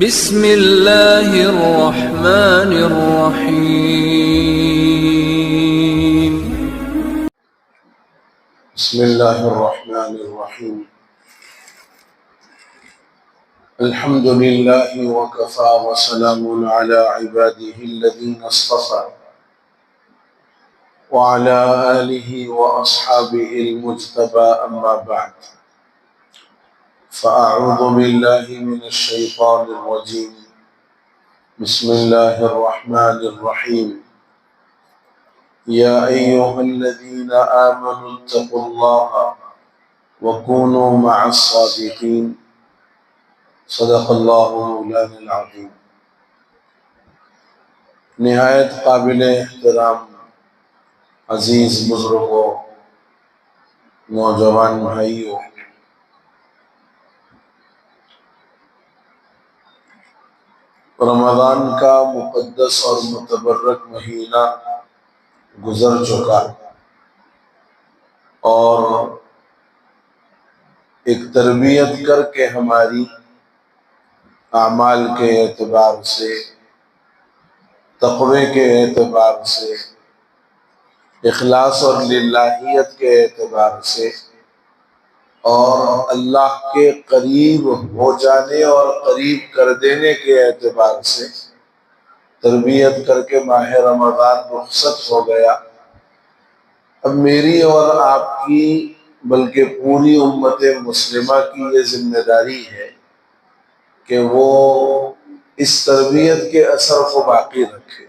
بسم اللہ الرحمن الرحیم بسم اللہ الرحمن الرحیم الحمد للہ وکفا وسلام علی عباده الذین اصطفى وعلى آلہ واصحابہ المجتبى اما بعد فاعوذ باللہ من الشیطان الرجیم بسم اللہ الرحمن الرحیم یا ایہا الذین آمنوا اتقوا اللہ وکونوا مع الصادقین صدق اللہ مولانا العظیم۔ نہایت قابل احترام عزیز بزرگوں، نوجوان بھائیوں، رمضان کا مقدس اور متبرک مہینہ گزر چکا اور ایک تربیت کر کے ہماری اعمال کے اعتبار سے، تقوی کے اعتبار سے، اخلاص اور للہیت کے اعتبار سے اور اللہ کے قریب ہو جانے اور قریب کر دینے کے اعتبار سے تربیت کر کے ماہ رمضان رخصت ہو گیا۔ اب میری اور آپ کی بلکہ پوری امت مسلمہ کی یہ ذمہ داری ہے کہ وہ اس تربیت کے اثر کو باقی رکھے۔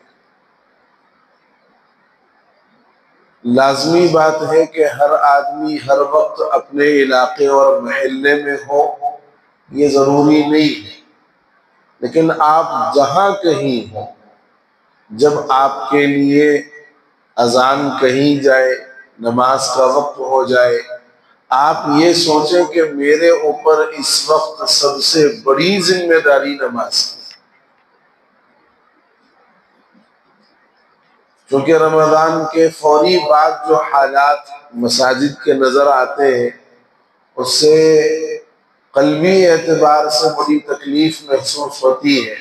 لازمی بات ہے کہ ہر آدمی ہر وقت اپنے علاقے اور محلے میں ہو، یہ ضروری نہیں ہے، لیکن آپ جہاں کہیں ہوں، جب آپ کے لیے اذان کہیں جائے، نماز کا وقت ہو جائے، آپ یہ سوچیں کہ میرے اوپر اس وقت سب سے بڑی ذمہ داری نماز کی، کیونکہ رمضان کے فوری بعد جو حالات مساجد کے نظر آتے ہیں اس سے قلبی اعتبار سے بڑی تکلیف محسوس ہوتی ہے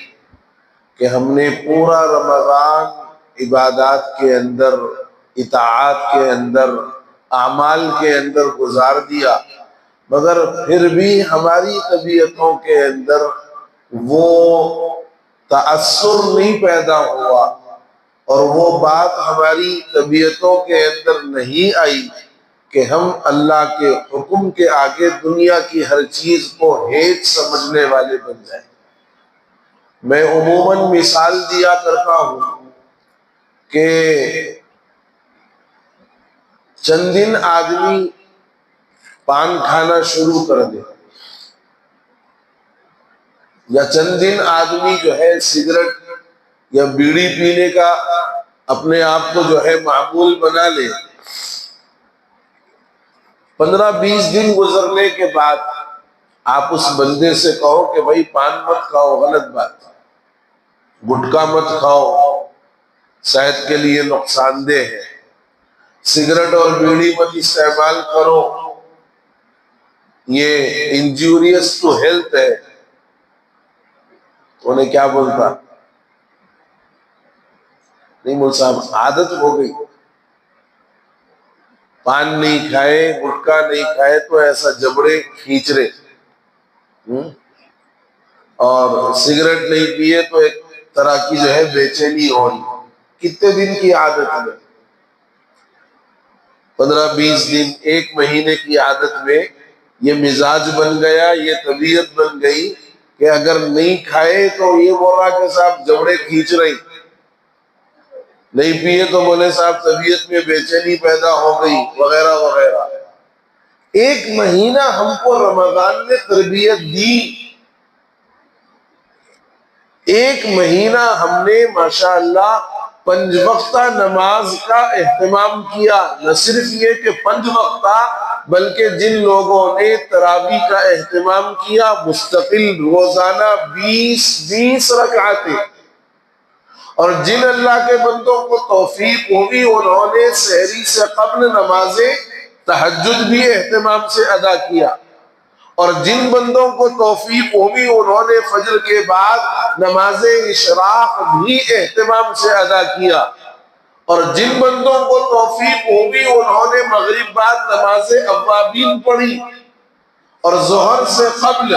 کہ ہم نے پورا رمضان عبادات کے اندر، اطاعات کے اندر، اعمال کے اندر گزار دیا، مگر پھر بھی ہماری طبیعتوں کے اندر وہ تأثر نہیں پیدا ہوا اور وہ بات ہماری طبیعتوں کے اندر نہیں آئی کہ ہم اللہ کے حکم کے آگے دنیا کی ہر چیز کو ہیچ سمجھنے والے بن جائیں۔ میں عموماً مثال دیا کرتا ہوں کہ چند دن آدمی پان کھانا شروع کر دے یا چند دن آدمی جو ہے سگریٹ یا بیڑی پینے کا اپنے آپ کو جو ہے معمول بنا لے، 15-20 دن گزرنے کے بعد آپ اس بندے سے کہو کہ بھائی پان مت کھاؤ، غلط بات، گٹکا مت کھاؤ، صحت کے لیے نقصان دہ ہے، سگریٹ اور بیڑی مت استعمال کرو، یہ انجوریس ٹو ہیلتھ ہے، تو انہیں کیا بولتا؟ نہیں مول صاحب، عادت ہو گئی، پان نہیں کھائے، گٹکا نہیں کھائے تو ایسا جبڑے کھینچ رہے، اور سگریٹ نہیں پیے تو ایک طرح کی جو ہے بے چینی ہو رہی۔ کتنے دن کی عادت میں؟ 15-20 دن، 1 مہینے کی عادت میں یہ مزاج بن گیا، یہ طبیعت بن گئی کہ اگر نہیں کھائے تو یہ بول رہا کہ صاحب جبڑے کھینچ رہی، نہیں پیے تو بولے صاحب طبیعت میں بے چینی پیدا ہو گئی، وغیرہ وغیرہ۔ 1 مہینہ ہم کو رمضان نے تربیت دی، 1 مہینہ ہم نے ماشاءاللہ 5 وقتہ نماز کا اہتمام کیا، نہ صرف یہ کہ 5 وقتہ بلکہ جن لوگوں نے تراویح کا اہتمام کیا مستقل روزانہ 20 رکعتیں، اور جن اللہ کے بندوں کو توفیق ہوئی انہوں نے سحری سے قبل نماز تہجد بھی اہتمام سے ادا کیا، اور جن بندوں کو توفیق ہوئی انہوں نے فجر کے بعد نماز اشراق بھی اہتمام سے ادا کیا، اور جن بندوں کو توفیق ہوئی انہوں نے مغرب بعد نماز اوابین پڑھی، اور ظہر سے قبل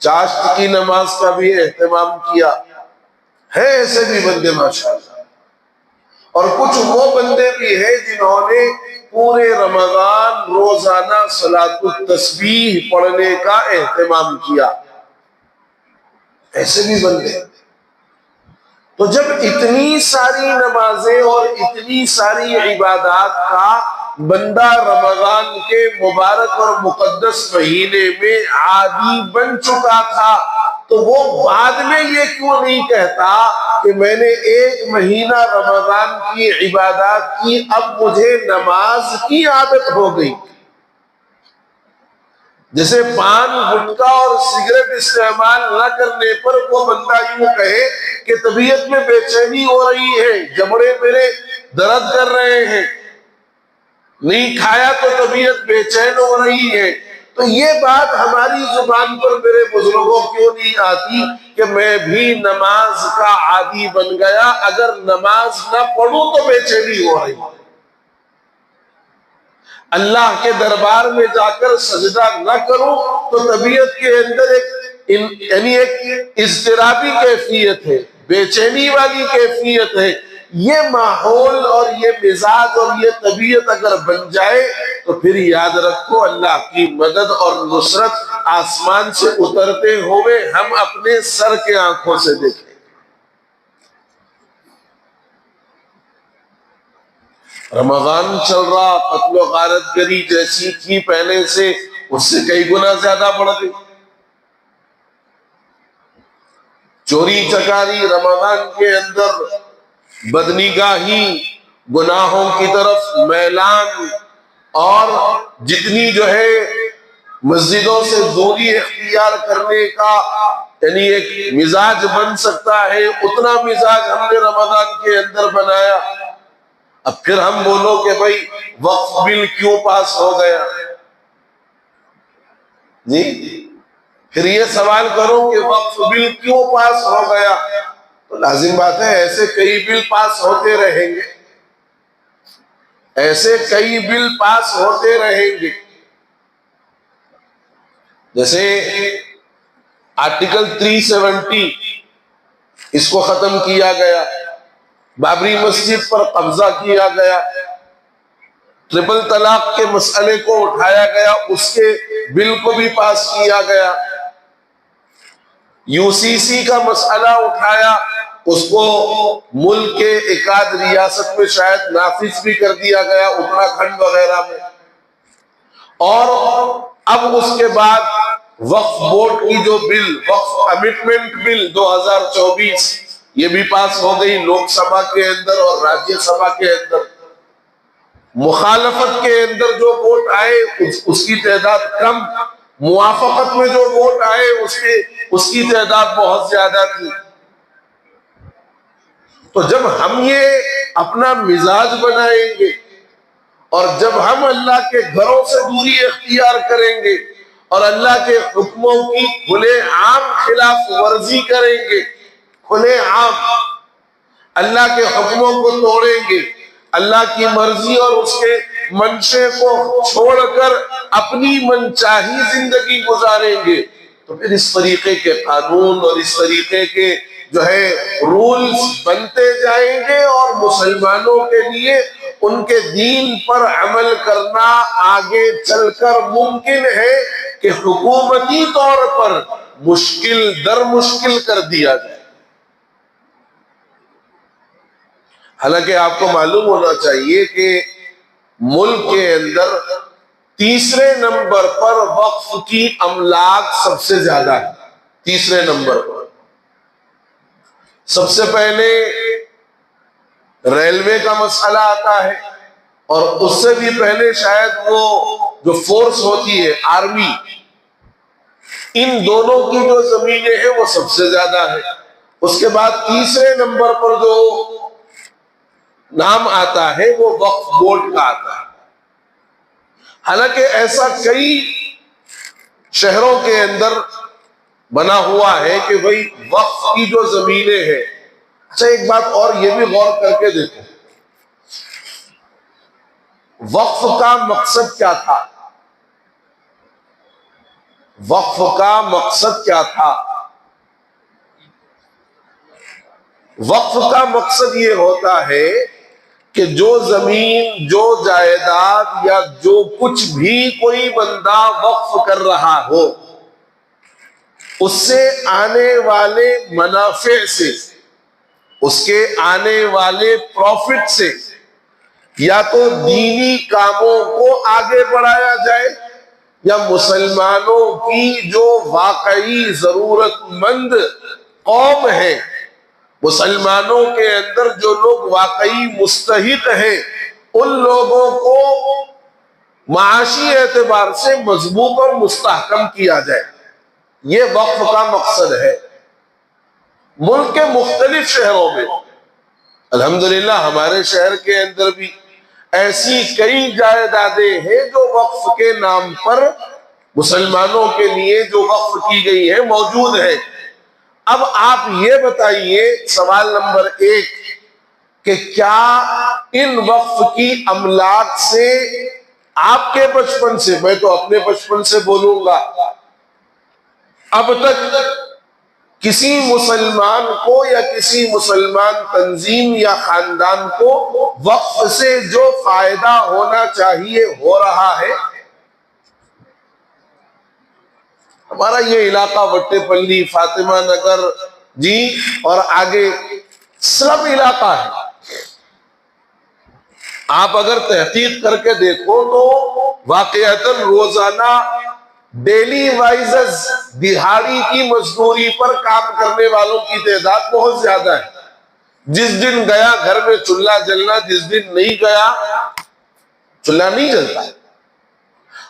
چاشت کی نماز کا بھی اہتمام کیا۔ ہے ایسے بھی بندے ماشاءاللہ، اور کچھ وہ بندے بھی ہیں جنہوں نے پورے رمضان روزانہ صلاۃ التسبیح پڑھنے کا اہتمام کیا، ایسے بھی بندے۔ تو جب اتنی ساری نمازیں اور اتنی ساری عبادات کا بندہ رمضان کے مبارک اور مقدس مہینے میں عادی بن چکا تھا، تو وہ بعد میں یہ کیوں نہیں کہتا کہ میں نے ایک مہینہ رمضان کی عبادات کی، اب مجھے نماز کی عادت ہو گئی؟ جیسے پان گٹکا اور سگریٹ استعمال نہ کرنے پر وہ بندہ یوں کہے کہ طبیعت میں بے چینی ہو رہی ہے، جبڑے میرے درد کر رہے ہیں، نہیں کھایا تو طبیعت بے چین ہو رہی ہے۔ تو یہ بات ہماری زبان پر میرے بزرگوں کیوں نہیں آتی کہ میں بھی نماز کا عادی بن گیا، اگر نماز نہ پڑھوں تو بے چینی ہو رہی ہے، اللہ کے دربار میں جا کر سجدہ نہ کروں تو طبیعت کے اندر ایک اضطرابی کیفیت ہے، بے چینی والی کیفیت ہے۔ یہ ماحول اور یہ مزاج اور یہ طبیعت اگر بن جائے تو پھر یاد رکھو اللہ کی مدد اور نصرت آسمان سے اترتے ہوئے ہم اپنے سر کے آنکھوں سے دیکھیں۔ رمضان چل رہا، قتل و غارت گری جیسی تھی پہلے سے، اس سے کئی گنا زیادہ بڑھ گئی۔ چوری چکاری رمضان کے اندر، بدنگاہی، گناہوں کی طرف میلان، اور جتنی جو ہے مسجدوں سے دوری اختیار کرنے کا یعنی ایک مزاج بن سکتا ہے، اتنا مزاج ہم نے رمضان کے اندر بنایا۔ اب پھر ہم بولو کہ بھائی وقف بل کیوں پاس ہو گیا؟ جی پھر یہ سوال کرو کہ وقف بل کیوں پاس ہو گیا، تو لازم بات ہے ایسے کئی بل پاس ہوتے رہیں گے، ایسے کئی بل پاس ہوتے رہیں گے۔ جیسے آرٹیکل 370 اس کو ختم کیا گیا، بابری مسجد پر قبضہ کیا گیا، ٹرپل طلاق کے مسئلے کو اٹھایا گیا، اس کے بل کو بھی پاس کیا گیا، یو سی سی کا مسئلہ اٹھایا، اس کو ملک کے ایک آدھ ریاست میں شاید نافذ بھی کر دیا گیا، اتراکھنڈ وغیرہ میں۔ اور اب اس کے بعد وقف بورڈ کی جو بل، وقف امٹمنٹ بل 2024، یہ بھی پاس ہو گئی لوک سبھا کے اندر اور راجیہ سبھا کے اندر۔ مخالفت کے اندر جو ووٹ آئے اس کی تعداد کم، موافقت میں جو ووٹ آئے اس کی تعداد بہت زیادہ تھی۔ تو جب ہم یہ اپنا مزاج بنائیں گے اور جب ہم اللہ کے گھروں سے دوری اختیار کریں گے اور اللہ کے حکموں کی کھلے عام خلاف ورزی کریں گے، کھلے عام اللہ کے حکموں کو توڑیں گے، اللہ کی مرضی اور اس کے منشے کو چھوڑ کر اپنی منچاہی زندگی گزاریں گے، تو پھر اس طریقے کے قانون اور اس طریقے کے جو ہے رولز بنتے جائیں گے، اور مسلمانوں کے لیے ان کے دین پر عمل کرنا آگے چل کر ممکن ہے کہ حکومتی طور پر مشکل در مشکل کر دیا جائے۔ حالانکہ آپ کو معلوم ہونا چاہیے کہ ملک کے اندر تیسرے نمبر پر وقف کی املاک سب سے زیادہ ہے۔ تیسرے نمبر پر سب سے پہلے ریلوے کا مسئلہ آتا ہے، اور اس سے بھی پہلے شاید وہ جو فورس ہوتی ہے آرمی، ان دونوں کی جو زمینیں ہیں وہ سب سے زیادہ ہے۔ اس کے بعد تیسرے نمبر پر جو نام آتا ہے وہ وقف بورڈ کا آتا ہے۔ حالانکہ ایسا کئی شہروں کے اندر بنا ہوا ہے کہ بھئی وقف کی جو زمینیں ہیں. اچھا ایک بات اور یہ بھی غور کر کے دیکھو، وقف کا مقصد کیا تھا؟ وقف کا مقصد کیا تھا؟ وقف کا مقصد یہ ہوتا ہے کہ جو زمین، جو جائیداد یا جو کچھ بھی کوئی بندہ وقف کر رہا ہو، اس سے آنے والے منافع سے، اس کے آنے والے پروفٹ سے یا تو دینی کاموں کو آگے بڑھایا جائے، یا مسلمانوں کی جو واقعی ضرورت مند قوم ہے، مسلمانوں کے اندر جو لوگ واقعی مستحق ہیں، ان لوگوں کو معاشی اعتبار سے مضبوط اور مستحکم کیا جائے. یہ وقف کا مقصد ہے. ملک کے مختلف شہروں میں، الحمدللہ ہمارے شہر کے اندر بھی ایسی کئی جائیدادیں ہیں جو وقف کے نام پر مسلمانوں کے لیے جو وقف کی گئی ہے موجود ہے. اب آپ یہ بتائیے، سوال نمبر 1، کہ کیا ان وقف کی املاک سے آپ کے بچپن سے، میں تو اپنے بچپن سے بولوں گا، اب تک کسی مسلمان کو یا کسی مسلمان تنظیم یا خاندان کو وقف سے جو فائدہ ہونا چاہیے ہو رہا ہے؟ ہمارا یہ علاقہ وٹے پلی، فاطمہ نگر جی اور آگے سلم علاقہ ہے. آپ اگر تحقیق کر کے دیکھو تو واقعتاً روزانہ ڈیلی وائزز دہاڑی کی مزدوری پر کام کرنے والوں کی تعداد بہت زیادہ ہے. جس دن گیا گھر میں چولہا جلنا، جس دن نہیں گیا چولہا نہیں جلتا.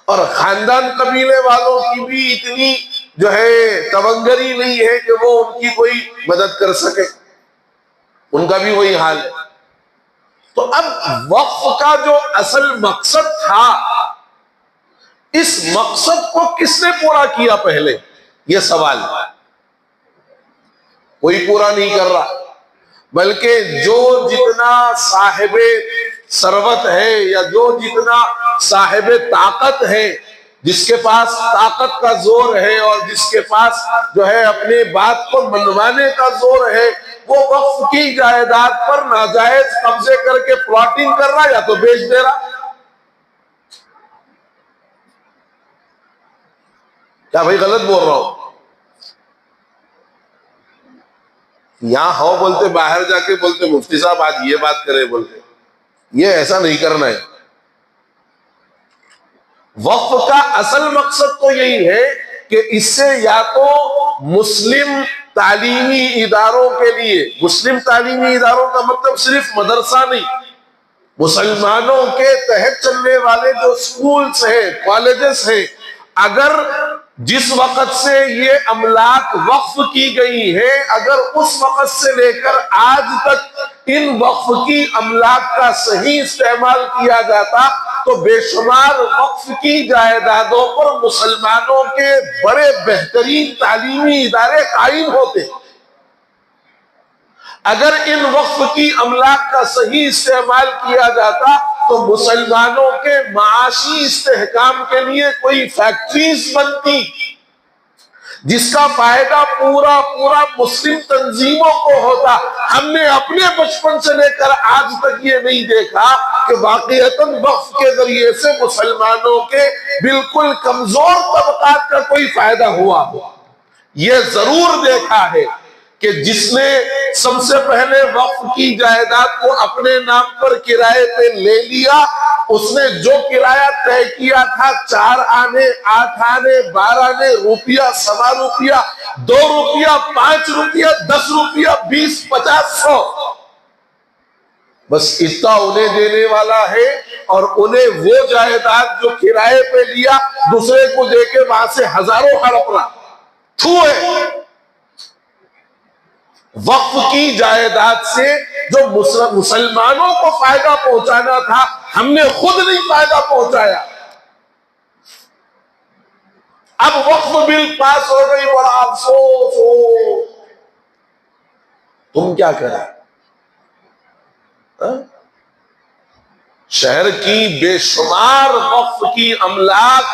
اور خاندان قبیلے والوں کی بھی اتنی جو ہے تونگری نہیں ہے کہ وہ ان کی کوئی مدد کر سکے، ان کا بھی وہی حال ہے. تو اب وقف کا جو اصل مقصد تھا، اس مقصد کو کس نے پورا کیا پہلے؟ یہ سوال ہے. کوئی پورا نہیں کر رہا، بلکہ جو جتنا صاحب ثروت ہے یا جو جتنا صاحب طاقت ہے، جس کے پاس طاقت کا زور ہے اور جس کے پاس جو ہے اپنے بات کو منوانے کا زور ہے، وہ وقف کی جائیداد پر ناجائز قبضے کر کے پلاٹنگ کر رہا یا تو بیچ دے رہا. کیا بھائی غلط بول رہا ہوں؟ یہاں ہو بولتے، باہر جا کے بولتے مفتی صاحب آج یہ بات کرے بولتے. یہ ایسا نہیں کرنا ہے. وقف کا اصل مقصد تو یہی ہے کہ اس سے یا تو مسلم تعلیمی اداروں کے لیے، مسلم تعلیمی اداروں کا مطلب صرف مدرسہ نہیں، مسلمانوں کے تحت چلنے والے جو سکولز ہیں، کالجز ہیں، اگر جس وقت سے یہ املاک وقف کی گئی ہے، اگر اس وقت سے لے کر آج تک ان وقف کی املاک کا صحیح استعمال کیا جاتا تو بے شمار وقف کی جائیدادوں پر مسلمانوں کے بڑے بہترین تعلیمی ادارے قائم ہوتے. اگر ان وقف کی املاک کا صحیح استعمال کیا جاتا تو مسلمانوں کے معاشی استحکام کے لیے کوئی فیکٹریز بنتی جس کا فائدہ پورا مسلم تنظیموں کو ہوتا. ہم نے اپنے بچپن سے لے کر آج تک یہ نہیں دیکھا کہ واقعتاً وقف کے ذریعے سے مسلمانوں کے بالکل کمزور طبقات کا کوئی فائدہ ہوا ہو. یہ ضرور دیکھا ہے کہ جس نے سب سے پہلے وقف کی جائیداد کو اپنے نام پر کرائے پہ لے لیا، اس نے جو کرایہ طے کیا تھا 4 آنے 8 آنے 12 آنے روپیہ 1.25 روپیہ 2 روپیہ 5 روپیہ 10 روپیہ 20 50 100، بس اتنا انہیں دینے والا ہے. اور انہیں وہ جائیداد جو کرائے پہ لیا دوسرے کو دے کے وہاں سے ہزاروں ہڑپ رہا. ہے وقف کی جائیداد سے جو مسلمانوں کو فائدہ پہنچانا تھا ہم نے خود نہیں فائدہ پہنچایا. اب وقف بل پاس ہو گئی، بڑا افسوس ہو، تم کیا کرے؟ شہر کی بے شمار وقف کی املاک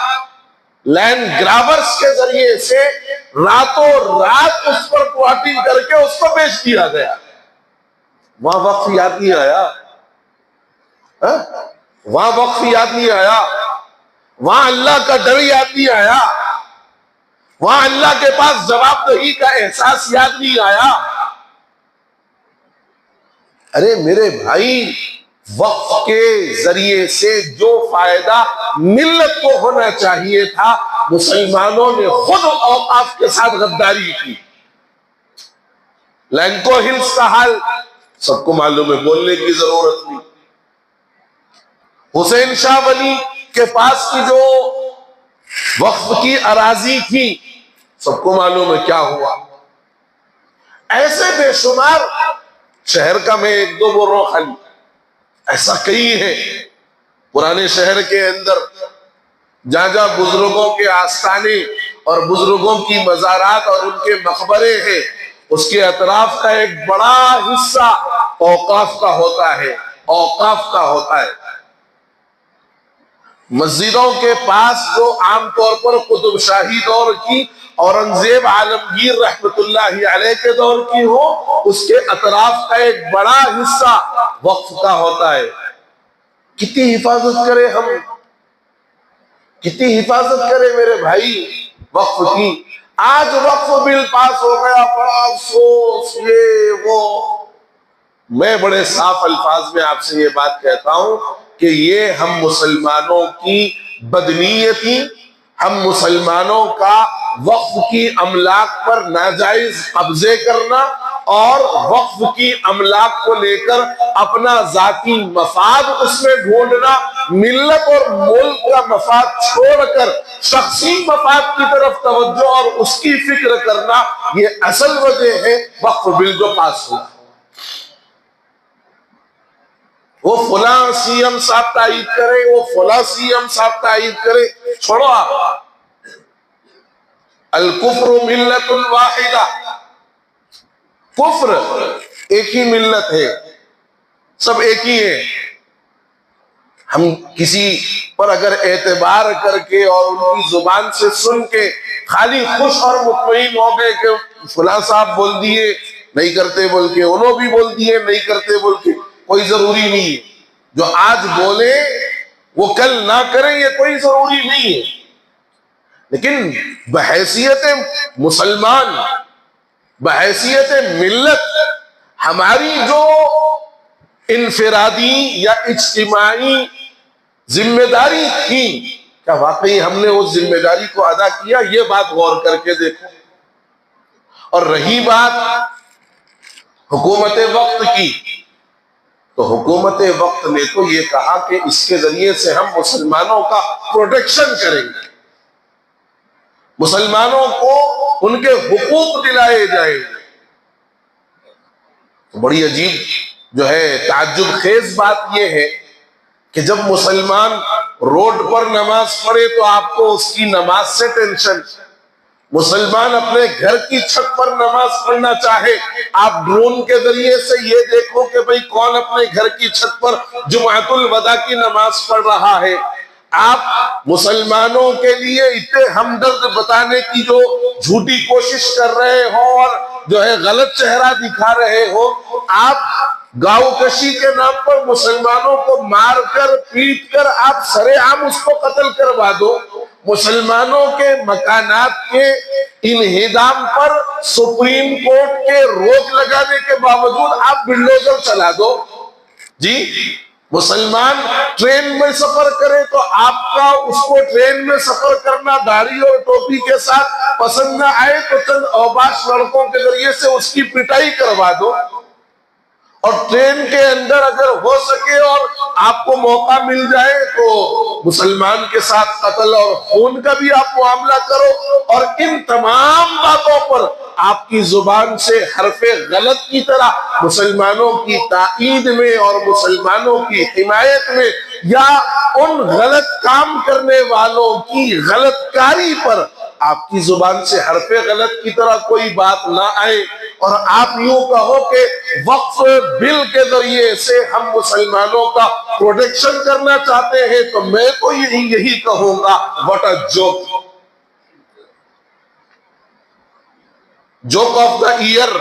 لینڈ گرابرز کے ذریعے سے راتوں رات اس پر پلاٹنگ کر کے اس کو بیچ دیا گیا۔ وہاں وقف یاد نہیں آیا، وہاں وقف یاد نہیں آیا، وہاں اللہ کا ڈر یاد نہیں آیا، وہاں اللہ کے پاس جواب دہی کا احساس یاد نہیں آیا۔ ارے میرے بھائی، وقف کے ذریعے سے جو فائدہ ملت کو ہونا چاہیے تھا، مسلمانوں نے خود اوقاف کے ساتھ غداری کی۔ لینکو ہلز کا حال سب کو معلوم ہے، بولنے کی ضرورت نہیں۔ حسین شاہ ولی کے پاس کی جو وقف کی اراضی تھی، سب کو معلوم ہے کیا ہوا۔ ایسے بے شمار، شہر کا میں ایک دو بول رہا ہوں خالی، ایسا کئی ہے پرانے شہر کے اندر، جہاں جہاں بزرگوں کے آستانے اور بزرگوں کی مزارات اور ان کے مقبرے ہیں، اس کے اطراف کا ایک بڑا حصہ اوقاف کا ہوتا ہے، اوقاف کا ہوتا ہے۔ مسجدوں کے پاس جو عام طور پر قطب شاہی دور کی، اورنگزیب عالمگیر رحمت اللہ علیہ کے دور کی ہو، اس کے اطراف کا ایک بڑا حصہ وقف کا ہوتا ہے۔ کتنی حفاظت کرے ہم، کتنی حفاظت کرے میرے بھائی وقف کی۔ آج وقف بل پاس ہو گیا، بڑا افسوس، یہ وہ۔ میں بڑے صاف الفاظ میں آپ سے یہ بات کہتا ہوں کہ یہ ہم مسلمانوں کی بدنیتی، ہم مسلمانوں کا وقف کی املاک پر ناجائز قبضے کرنا اور وقف کی املاک کو لے کر اپنا ذاتی مفاد اس میں ڈھونڈنا، ملت اور ملک کا مفاد چھوڑ کر شخصی مفاد کی طرف توجہ اور اس کی فکر کرنا، یہ اصل وجہ ہے وقف بل جو پاس ہوا۔ وہ فلاں سی ایم صاحب تائید کرے، وہ فلاں سی ایم صاحب تائید کرے، چھوڑو آپ۔ الکفر ملت واحدہ، کفر ایک ہی ملت ہے، سب ایک ہی ہے۔ ہم کسی پر اگر اعتبار کر کے اور ان کی زبان سے سن کے خالی خوش اور مطمئن ہو گئے کہ فلاں صاحب بول دیے نہیں کرتے بول کے، انہوں بھی بول دیے نہیں کرتے بول کے، کوئی ضروری نہیں ہے۔ جو آج بولے وہ کل نہ کریں، یہ کوئی ضروری نہیں ہے۔ لیکن بحیثیت مسلمان، بحیثیت ملت، ہماری جو انفرادی یا اجتماعی ذمہ داری تھی، کیا واقعی ہم نے اس ذمہ داری کو ادا کیا؟ یہ بات غور کر کے دیکھو۔ اور رہی بات حکومت وقت کی، تو حکومت وقت نے تو یہ کہا کہ اس کے ذریعے سے ہم مسلمانوں کا پروٹیکشن کریں گے، مسلمانوں کو ان کے حقوق دلائے جائیں گے۔ بڑی عجیب جو ہے تعجب خیز بات یہ ہے کہ جب مسلمان روڈ پر نماز پڑھے تو آپ کو اس کی نماز سے ٹینشن، مسلمان اپنے گھر کی چھت پر نماز پڑھنا چاہے، آپ ڈرون کے ذریعے سے یہ دیکھو کہ بھئی کون اپنے گھر کی چھت پر جمعۃ الوداع کی نماز پڑھ رہا ہے۔ آپ مسلمانوں کے لیے اتنے ہمدرد بتانے کی جو جھوٹی کوشش کر رہے ہو اور جو ہے غلط چہرہ دکھا رہے ہو، آپ گاؤں کشی کے نام پر مسلمانوں کو مار کر پیٹ کر آپ سرے عام اس کو قتل کروا دو، مسلمانوں کے مکانات کے انہدام پر سپریم کورٹ کے روک لگانے کے باوجود آپ بلڈوزر چلا دو۔ جی مسلمان ٹرین میں سفر کرے تو آپ کا اس کو ٹرین میں سفر کرنا داڑھی اور ٹوپی کے ساتھ پسند نہ آئے تو چند اوباش لڑکوں کے ذریعے سے اس کی پٹائی کروا دو، اور ٹرین کے اندر اگر ہو سکے اور آپ کو موقع مل جائے تو مسلمان کے ساتھ قتل اور خون کا بھی آپ معاملہ کرو، اور ان تمام باتوں پر آپ کی زبان سے حرف غلط کی طرح مسلمانوں کی تائید میں اور مسلمانوں کی حمایت میں یا ان غلط کام کرنے والوں کی غلط کاری پر آپ کی زبان سے حرف غلط کی طرح کوئی بات نہ آئے اور آپ یوں کہو کہ وقف بل کے ذریعے سے ہم مسلمانوں کا پروٹیکشن کرنا چاہتے ہیں، تو میں تو یہی کہوں گا what a joke, joke of the year.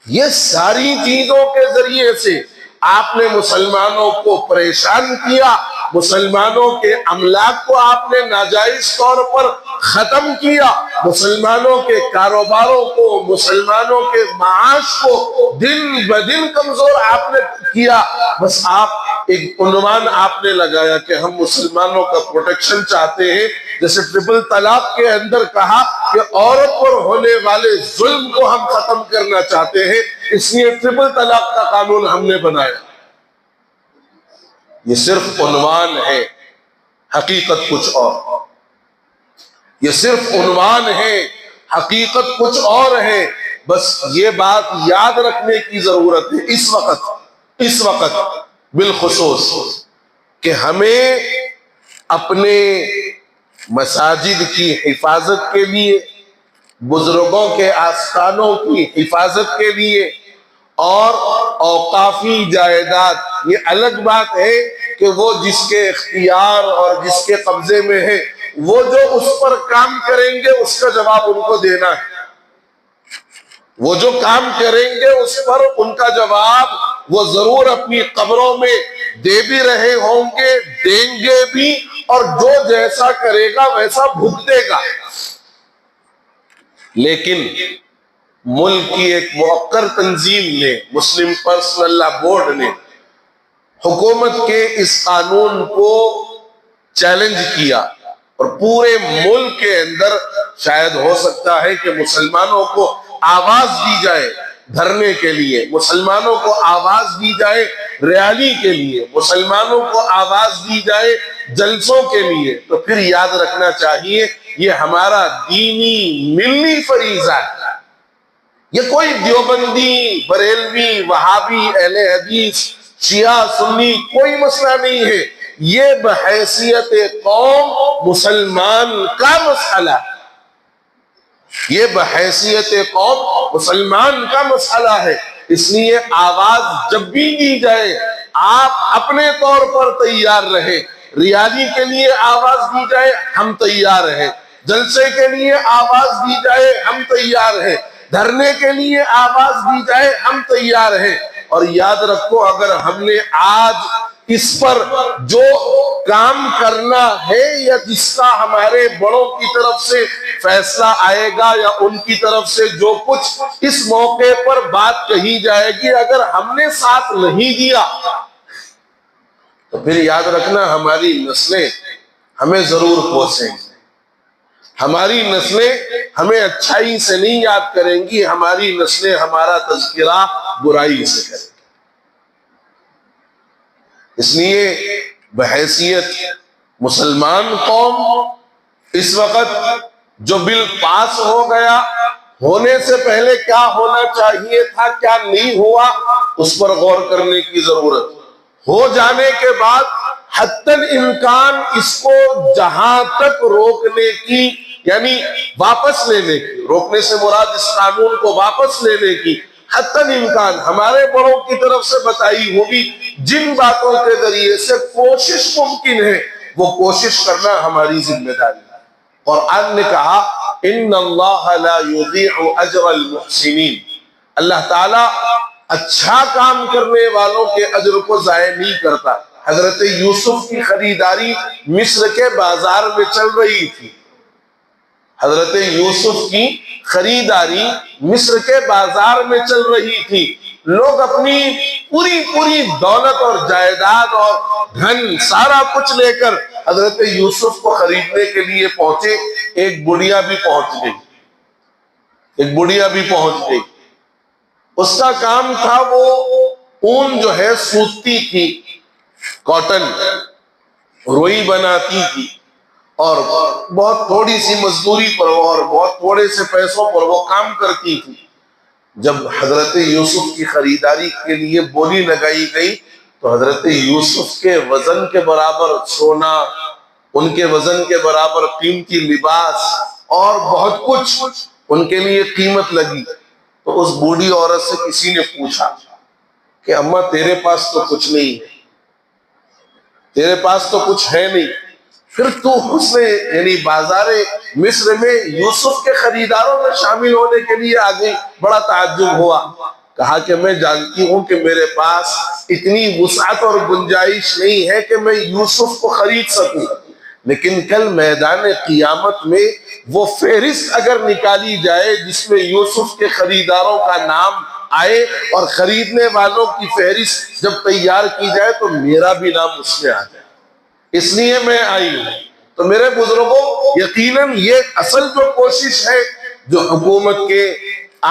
یہ ساری چیزوں کے ذریعے سے آپ نے مسلمانوں کو پریشان کیا، مسلمانوں کے املاک کو آپ نے ناجائز طور پر ختم کیا، مسلمانوں کے کاروباروں کو، مسلمانوں کے معاش کو دن بدن کمزور آپ نے کیا۔ بس آپ ایک عنوان آپ نے لگایا کہ ہم مسلمانوں کا پروٹیکشن چاہتے ہیں، جیسے ٹرپل طلاق کے اندر کہا کہ عورت پر ہونے والے ظلم کو ہم ختم کرنا چاہتے ہیں، اس لیے ٹرپل طلاق کا قانون ہم نے بنایا۔ یہ صرف عنوان ہے، حقیقت کچھ اور، یہ صرف عنوان ہے، حقیقت کچھ اور ہے۔ بس یہ بات یاد رکھنے کی ضرورت ہے اس وقت بالخصوص کہ ہمیں اپنے مساجد کی حفاظت کے لیے، بزرگوں کے آستانوں کی حفاظت کے لیے اور اوقافی جائیداد، یہ الگ بات ہے کہ وہ جس کے اختیار اور جس کے قبضے میں ہے، وہ جو اس پر کام کریں گے اس کا جواب ان کو دینا ہے، وہ جو کام کریں گے اس پر ان کا جواب وہ ضرور اپنی قبروں میں دے بھی رہے ہوں گے، دیں گے بھی، اور جو جیسا کرے گا ویسا بھگتے گا۔ لیکن ملک کی ایک موقر تنظیم نے، مسلم پرسنل لا بورڈ نے حکومت کے اس قانون کو چیلنج کیا، اور پورے ملک کے اندر شاید ہو سکتا ہے کہ مسلمانوں کو آواز دی جائے دھرنے کے لیے، مسلمانوں کو آواز دی جائے ریالی کے لیے، مسلمانوں کو آواز دی جائے جلسوں کے لیے، تو پھر یاد رکھنا چاہیے یہ ہمارا دینی ملی فریضہ ہے۔ یہ کوئی دیوبندی، بریلوی، وہابی، اہل حدیث، شیعہ، سنی کوئی مسئلہ نہیں ہے، یہ بحیثیت قوم مسلمان کا مسئلہ ہے، یہ بحیثیت قوم مسلمان کا مسئلہ ہے۔ اس لیے آواز جب بھی دی جائے آپ اپنے طور پر تیار رہے، ریالی کے لیے آواز دی جائے ہم تیار ہیں، جلسے کے لیے آواز دی جائے ہم تیار ہیں، دھرنے کے لیے آواز دی جائے ہم تیار ہیں۔ اور یاد رکھو اگر ہم نے آج اس پر جو کام کرنا ہے یا جس کا ہمارے بڑوں کی طرف سے فیصلہ آئے گا یا ان کی طرف سے جو کچھ اس موقع پر بات کہی جائے گی، اگر ہم نے ساتھ نہیں دیا تو پھر یاد رکھنا ہماری نسلیں ہمیں ضرور کوسیں گی، ہماری نسلیں ہمیں اچھائی سے نہیں یاد کریں گی، ہماری نسلیں ہمارا تذکرہ برائی سے کریں گی۔ اس لیے بحیثیت مسلمان قوم اس وقت جو بل پاس ہو گیا، ہونے سے پہلے کیا ہونا چاہیے تھا، کیا نہیں ہوا، اس پر غور کرنے کی ضرورت، ہو جانے کے بعد حتی الامکان اس کو جہاں تک روکنے کی، یعنی واپس لینے کی، روکنے سے مراد اس قانون کو واپس لینے کی حتی الامکان ہمارے بڑوں کی طرف سے بتائی ہوگی، جن باتوں کے ذریعے سے کوشش ممکن ہے وہ کوشش کرنا ہماری ذمہ داری ہے۔ قرآن نے کہا ان اللہ لا یضیع اجر المحسنین، اللہ تعالیٰ اچھا کام کرنے والوں کے اجر کو ضائع نہیں کرتا۔ حضرت یوسف کی خریداری مصر کے بازار میں چل رہی تھی، حضرت یوسف کی خریداری مصر کے بازار میں چل رہی تھی، لوگ اپنی پوری دولت اور جائیداد اور دھن سارا کچھ لے کر حضرت یوسف کو خریدنے کے لیے پہنچے، ایک بڑھیا بھی پہنچ گئی، اس کا کام تھا وہ اون جو ہے سوتی تھی، کاٹن روئی بناتی تھی، اور بہت تھوڑی سی مزدوری پر اور بہت تھوڑے سے پیسوں پر وہ کام کرتی تھی۔ جب حضرت یوسف کی خریداری کے لیے بولی لگائی گئی تو حضرت یوسف کے وزن کے برابر سونا، ان کے وزن کے برابر قیمتی لباس اور بہت کچھ ان کے لیے قیمت لگی۔ تو اس بوڑھی عورت سے کسی نے پوچھا کہ اماں تیرے پاس تو کچھ نہیں ہے، تیرے پاس تو کچھ ہے نہیں، پھر تو حسن یعنی بازار مصر میں یوسف کے خریداروں میں شامل ہونے کے لیے آ گئی۔ بڑا تعجب ہوا، کہا کہ میں جانتی ہوں کہ میرے پاس اتنی وسعت اور گنجائش نہیں ہے کہ میں یوسف کو خرید سکوں، لیکن کل میدان قیامت میں وہ فہرست اگر نکالی جائے جس میں یوسف کے خریداروں کا نام آئے اور خریدنے والوں کی فہرست جب تیار کی جائے تو میرا بھی نام اس میں آ جائے، اس لیے میں آئی ہوں۔ تو میرے بزرگوں، یقیناً یہ اصل جو کوشش ہے جو حکومت کے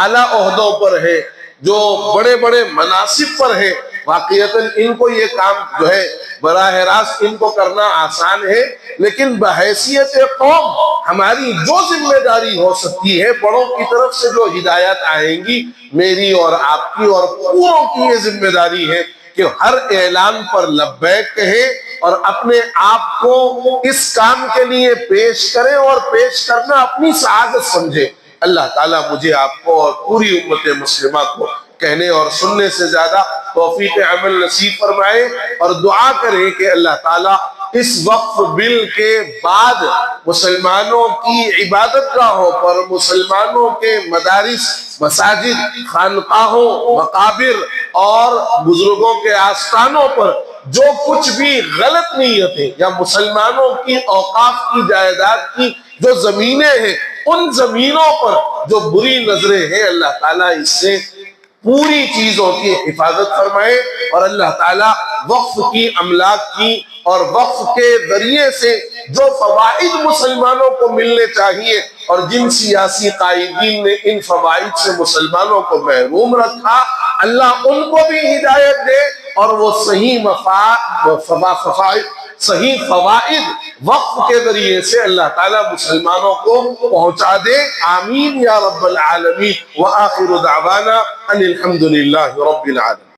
اعلیٰ عہدوں پر ہے، جو بڑے بڑے مناصب پر ہے، واقعتاً ان کو یہ کام جو ہے براہ راست ان کو کرنا آسان ہے، لیکن بحیثیت قوم ہماری جو ذمہ داری ہو سکتی ہے، بڑوں کی طرف سے جو ہدایات آئیں گی، میری اور آپ کی اور پوروں کی یہ ذمہ داری ہے کہ ہر اعلان پر لبیک کہیں اور اپنے آپ کو اس کام کے لیے پیش کریں اور پیش کرنا اپنی سعادت سمجھے۔ اللہ تعالیٰ مجھے آپ کو اور پوری امت مسلمہ کو کہنے اور سننے سے زیادہ توفیق عمل نصیب فرمائے، اور دعا کریں کہ اللہ تعالیٰ اس وقف بل کے بعد مسلمانوں کی عبادت گاہوں پر، مسلمانوں کے مدارس، مساجد، خانقاہوں، مقابر اور بزرگوں کے آستانوں پر جو کچھ بھی غلط نیتیں یا مسلمانوں کی اوقاف کی جائیداد کی جو زمینیں ہیں، ان زمینوں پر جو بری نظریں ہیں، اللہ تعالیٰ اس سے پوری چیزوں کی حفاظت فرمائے، اور اللہ تعالیٰ وقف کی املاک کی اور وقف کے ذریعے سے جو فوائد مسلمانوں کو ملنے چاہیے اور جن سیاسی قائدین نے ان فوائد سے مسلمانوں کو محروم رکھا، اللہ ان کو بھی ہدایت دے اور وہ صحیح فوائد وقف کے ذریعے سے اللہ تعالیٰ مسلمانوں کو پہنچا دے۔ آمین یا رب العالمین، وآخر دعوانا ان الحمدللہ رب العالمین۔